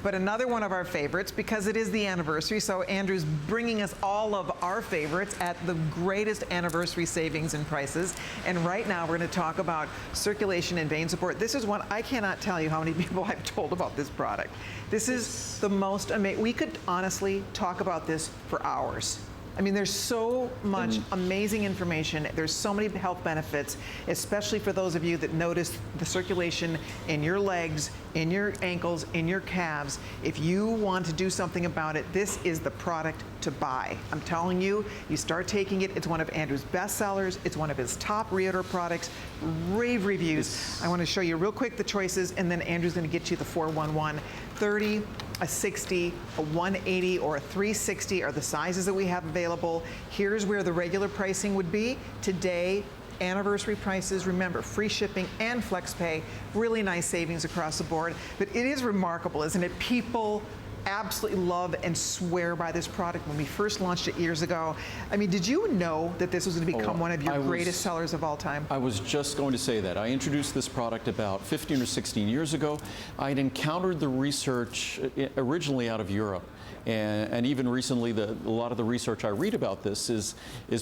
but another one of our favorites because it is the anniversary. So Andrew's bringing us all of our favorites at the greatest anniversary savings and prices. And right now we're going to talk about circulation and vein support. This is one I cannot tell you how many people I've told about this product. This is the most amazing. We could honestly talk about this for hours. I mean, there's so much amazing information. There's so many health benefits, especially for those of you that notice the circulation in your legs, in your ankles, in your calves. If you want to do something about it, this is the product to buy. I'm telling you, you start taking it. It's one of Andrew's best sellers. It's one of his top reorder products. Rave reviews. I want to show you real quick the choices, and then Andrew's going to get you the 411. 30, a 60, a 180, or a 360 are the sizes that we have available. Here's where the regular pricing would be. Today, anniversary prices, remember, free shipping and flex pay, really nice savings across the board. But it is remarkable, isn't it? People absolutely love and swear by this product. When we first launched it years ago, I mean, did you know that this was going to become one of your greatest sellers of all time? I was just going to say that. I introduced this product about 15 or 16 years ago. I'd encountered the research originally out of Europe. And even recently, a lot of the research I read about this is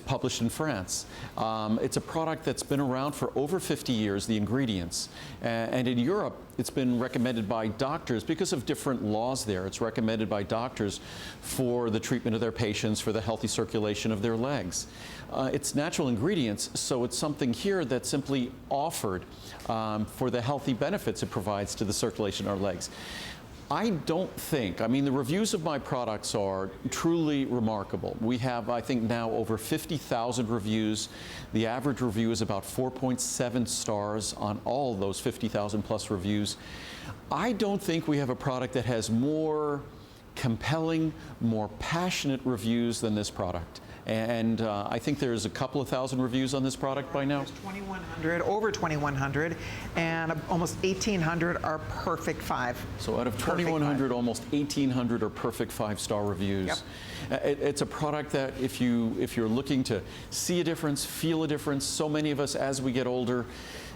published in France. It's a product that's been around for over 50 years, the ingredients. And in Europe, it's been recommended by doctors because of different laws there. It's recommended by doctors for the treatment of their patients, for the healthy circulation of their legs. It's natural ingredients, so it's something here that's simply offered for the healthy benefits it provides to the circulation of our legs. I don't think, I mean, the reviews of my products are truly remarkable. We have, I think, now over 50,000 reviews. The average review is about 4.7 stars on all those 50,000 plus reviews. I don't think we have a product that has more compelling, more passionate reviews than this product. And I think there's a couple of thousand reviews on this product by now. There's 2,100, over 2,100, and almost 1,800 are perfect 5. So out of 2,100, almost 1,800 are perfect 5-star reviews. Yep. It's a product that if you're looking to see a difference, feel a difference, so many of us as we get older,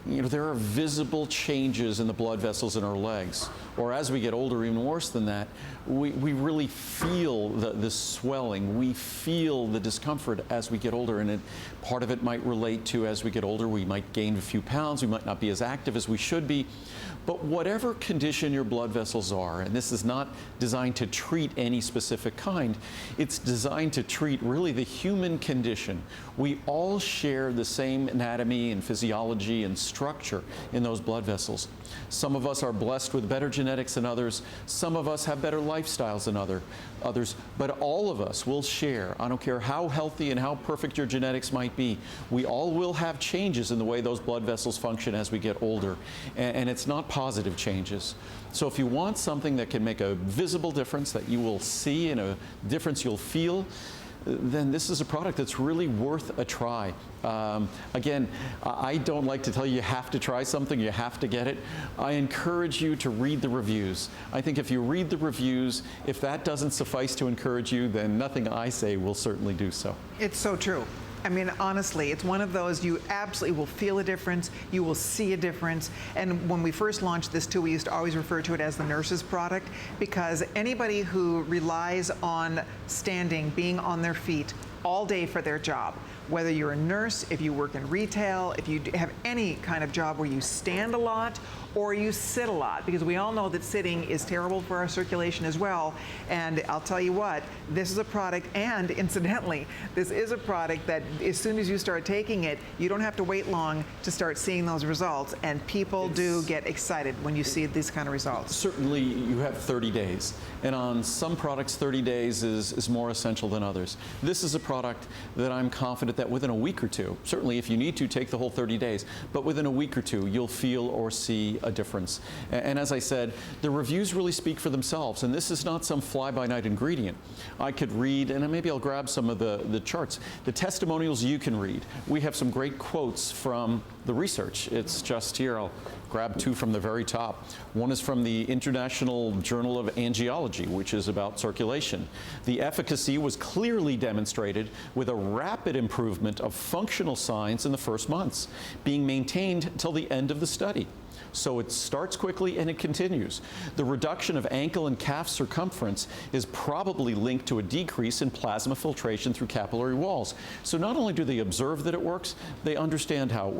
you know, there are visible changes in the blood vessels in our legs. Or as we get older, even worse than that, we really feel the swelling. We feel the discomfort as we get older. And part of it might relate to as we get older, we might gain a few pounds. We might not be as active as we should be. But whatever condition your blood vessels are, and this is not designed to treat any specific kind, it's designed to treat really the human condition. We all share the same anatomy and physiology and structure in those blood vessels. Some of us are blessed with better genetics than others. Some of us have better lifestyles than others. But all of us will share. I don't care how healthy and how perfect your genetics might be. We all will have changes in the way those blood vessels function as we get older. And it's not positive changes. So if you want something that can make a visible difference that you will see and a difference you'll feel, then this is a product that's really worth a try. Again, I don't like to tell you you have to try something, you have to get it. I encourage you to read the reviews. I think if you read the reviews, if that doesn't suffice to encourage you, then nothing I say will certainly do so. It's so true. I mean, honestly, it's one of those you absolutely will feel a difference, you will see a difference. And when we first launched this too, we used to always refer to it as the nurse's product, because anybody who relies on standing, being on their feet all day for their job, whether you're a nurse, if you work in retail, if you have any kind of job where you stand a lot or you sit a lot, because we all know that sitting is terrible for our circulation as well. And I'll tell you what, this is a product, and incidentally, this is a product that as soon as you start taking it, you don't have to wait long to start seeing those results. And people do get excited when you see these kind of results. Certainly, you have 30 days. And on some products, 30 days is more essential than others. This is a product that I'm confident that within a week or two, certainly if you need to, take the whole 30 days, but within a week or two, you'll feel or see a difference. And as I said, the reviews really speak for themselves, and this is not some fly-by-night ingredient. I could read, and maybe I'll grab some of the charts, the testimonials you can read. We have some great quotes from the research. It's just here. I'll grab 2 from the very top. One is from the International Journal of Angiology, which is about circulation. The efficacy was clearly demonstrated with a rapid improvement of functional signs in the first months, being maintained till the end of the study. So it starts quickly and it continues. The reduction of ankle and calf circumference is probably linked to a decrease in plasma filtration through capillary walls. So not only do they observe that it works, they understand how it works.